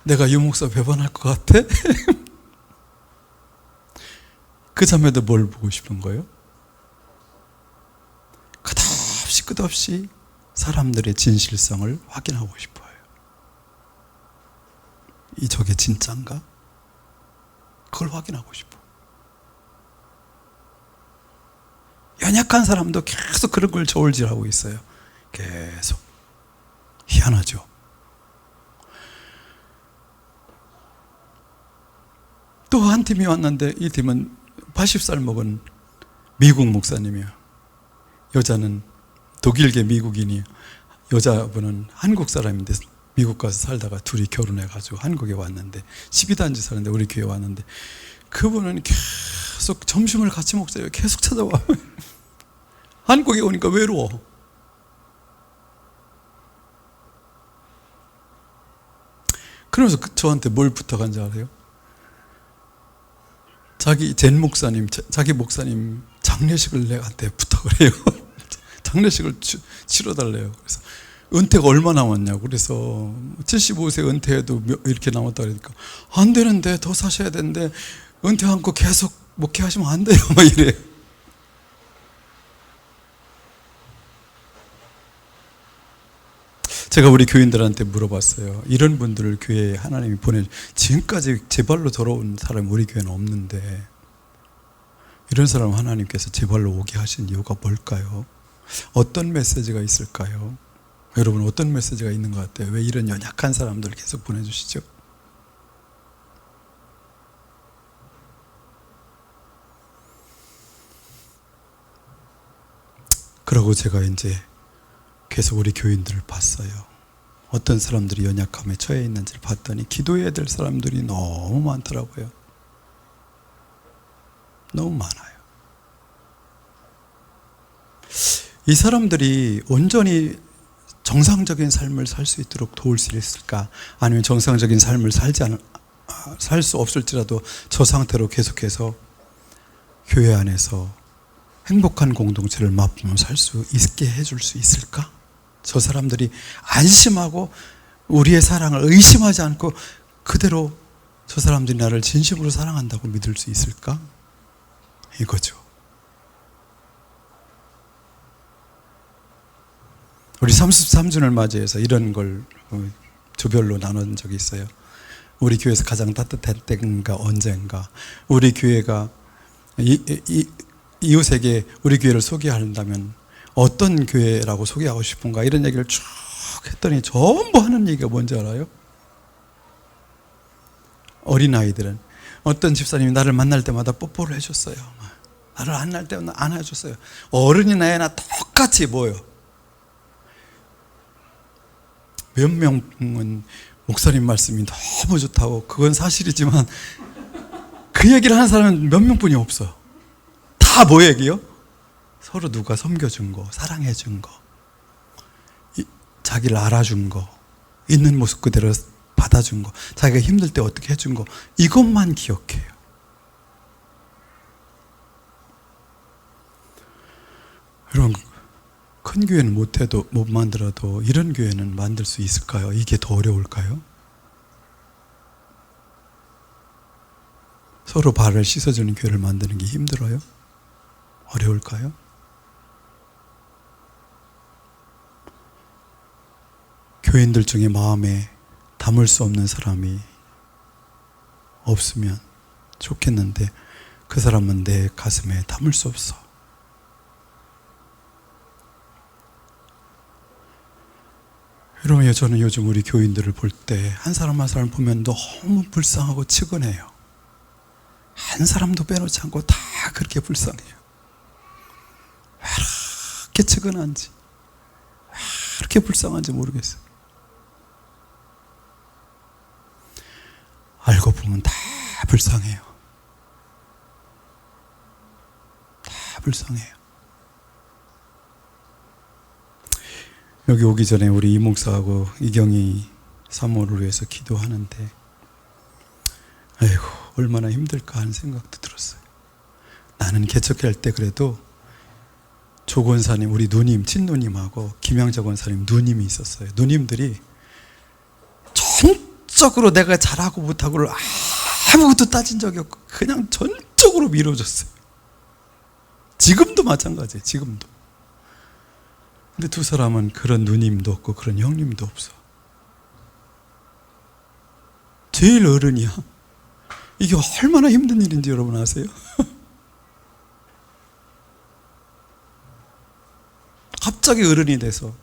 내가 유 목사 배반할 것 같아? 그 자매도 뭘 보고 싶은 거예요? 끝없이 사람들의 진실성을 확인하고 싶어요. 저게 진짜인가? 그걸 확인하고 싶어. 연약한 사람도 계속 그런 걸 저울질하고 있어요. 계속. 희한하죠. 또 한 팀이 왔는데 이 팀은 80살 먹은 미국 목사님이에요. 여자는 독일계 미국인이, 여자분은 한국 사람인데 미국 가서 살다가 둘이 결혼해가지고 한국에 왔는데 12단지 사는데 우리 교회 왔는데, 그분은 계속 점심을 같이 먹자요. 계속 찾아와. 한국에 오니까 외로워. 그러면서 저한테 뭘 부탁한지 알아요? 자기 자기 목사님 장례식을 내한테 부탁을 해요. 장례식을 치러달래요. 그래서 은퇴가 얼마 남았냐고. 그래서 75세 은퇴해도 이렇게 남았다 그러니까 안 되는데, 더 사셔야 되는데 은퇴 않고 계속 목회하시면 안 돼요 막 이래. 제가 우리 교인들한테 물어봤어요. 이런 분들을 교회에 하나님이 지금까지 제 발로 돌아온 사람이 우리 교회는 없는데 이런 사람 하나님께서 제 발로 오게 하신 이유가 뭘까요? 어떤 메시지가 있을까요? 여러분, 어떤 메시지가 있는 것 같아요? 왜 이런 연약한 사람들을 계속 보내주시죠? 그러고 제가 이제 계속 우리 교인들을 봤어요. 어떤 사람들이 연약함에 처해 있는지를 봤더니 기도해야 될 사람들이 너무 많더라고요. 너무 많아요. 이 사람들이 온전히 정상적인 삶을 살 수 있도록 도울 수 있을까? 아니면 정상적인 삶을 살 수 없을지라도 저 상태로 계속해서 교회 안에서 행복한 공동체를 맛보며 살 수 있게 해줄 수 있을까? 저 사람들이 안심하고 우리의 사랑을 의심하지 않고 그대로 저 사람들이 나를 진심으로 사랑한다고 믿을 수 있을까? 이거죠. 우리 33주년을 맞이해서 이런 걸 조별로 나눈 적이 있어요. 우리 교회에서 가장 따뜻할 때인가 언젠가, 우리 교회가 이웃에게 우리 교회를 소개한다면 어떤 교회라고 소개하고 싶은가, 이런 얘기를 쭉 했더니 전부 하는 얘기가 뭔지 알아요? 어린아이들은 어떤 집사님이 나를 만날 때마다 뽀뽀를 해줬어요. 나를 만날 때마다 안아줬어요. 어른이나 애나 똑같이 뭐예요? 몇 명은 목사님 말씀이 너무 좋다고, 그건 사실이지만 그 얘기를 하는 사람은 몇 명뿐이 없어. 다 뭐 얘기요? 서로 누가 섬겨준 거, 사랑해준 거. 자기를 알아준 거, 있는 모습 그대로 받아준 거, 자기가 힘들 때 어떻게 해준 거, 이것만 기억해요. 여러분, 큰 교회는 못 만들어도 이런 교회는 만들 수 있을까요? 이게 더 어려울까요? 서로 발을 씻어주는 교회를 만드는 게 힘들어요? 어려울까요? 교인들 중에 마음에 담을 수 없는 사람이 없으면 좋겠는데 그 사람은 내 가슴에 담을 수 없어. 여러분, 저는 요즘 우리 교인들을 볼 때 한 사람 한 사람 보면 너무 불쌍하고 측은해요. 한 사람도 빼놓지 않고 다 그렇게 불쌍해요. 왜 이렇게 측은한지, 왜 이렇게 불쌍한지 모르겠어요. 알고 보면 다 불쌍해요. 다 불쌍해요. 여기 오기 전에 우리 이목사하고 이경이 사모를 위해서 기도하는데 아이고 얼마나 힘들까 하는 생각도 들었어요. 나는 개척회 할 때 그래도 조 권사님, 우리 누님, 친누님하고 김양자 권사님 누님이 있었어요. 누님들이 전적으로 내가 잘하고 못하고를 아무것도 따진 적이 없고 그냥 전적으로 밀어줬어요. 지금도 마찬가지예요. 지금도. 근데 두 사람은 그런 누님도 없고 그런 형님도 없어. 제일 어른이야. 이게 얼마나 힘든 일인지 여러분 아세요? 갑자기 어른이 돼서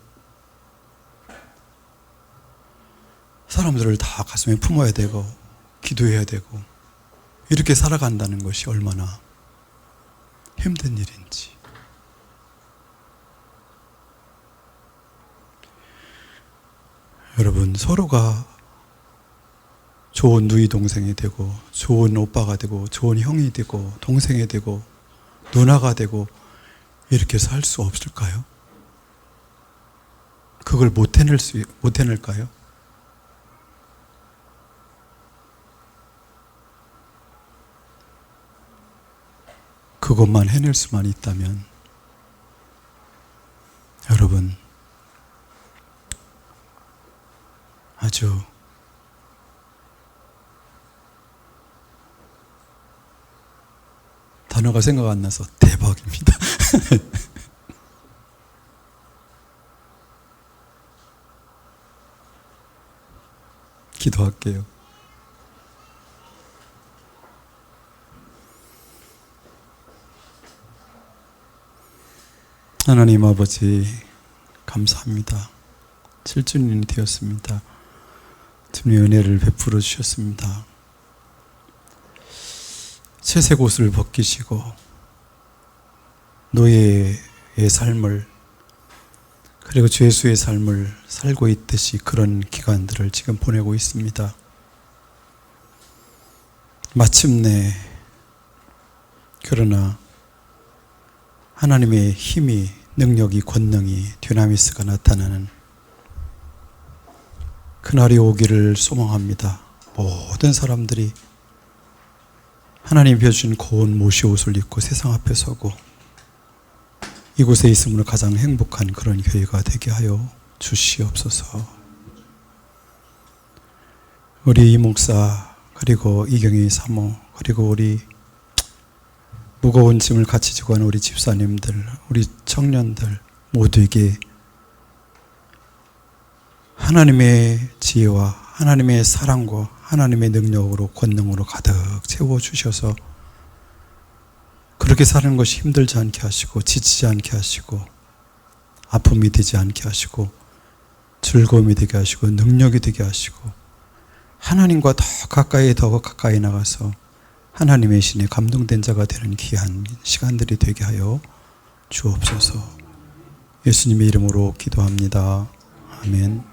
사람들을 다 가슴에 품어야 되고 기도해야 되고 이렇게 살아간다는 것이 얼마나 힘든 일인지. 여러분, 서로가 좋은 누이 동생이 되고 좋은 오빠가 되고 좋은 형이 되고 동생이 되고 누나가 되고 이렇게 살 수 없을까요? 그걸 못 해낼까요? 그것만 해낼 수만 있다면 여러분 아주 단어가 생각 안 나서 대박입니다. 기도할게요. 하나님 아버지 감사합니다. 7주년이 되었습니다. 주님의 은혜를 베풀어 주셨습니다. 채색 옷을 벗기시고 노예의 삶을 그리고 죄수의 삶을 살고 있듯이 그런 기간들을 지금 보내고 있습니다. 마침내 그러나 하나님의 힘이, 능력이, 권능이, dynamis가 나타나는 그날이 오기를 소망합니다. 모든 사람들이 하나님 펴주신 고운 모시 옷을 입고 세상 앞에 서고 이곳에 있음으로 가장 행복한 그런 교회가 되게 하여 주시옵소서. 우리 이목사 그리고 이경희 사모 그리고 우리 무거운 짐을 같이 지고 가는 우리 집사님들, 우리 청년들 모두에게 하나님의 지혜와 하나님의 사랑과 하나님의 능력으로 권능으로 가득 채워주셔서 그렇게 사는 것이 힘들지 않게 하시고 지치지 않게 하시고 아픔이 되지 않게 하시고 즐거움이 되게 하시고 능력이 되게 하시고 하나님과 더 가까이 나가서 하나님의 신에 감동된 자가 되는 귀한 시간들이 되게 하여 주옵소서. 예수님의 이름으로 기도합니다. 아멘.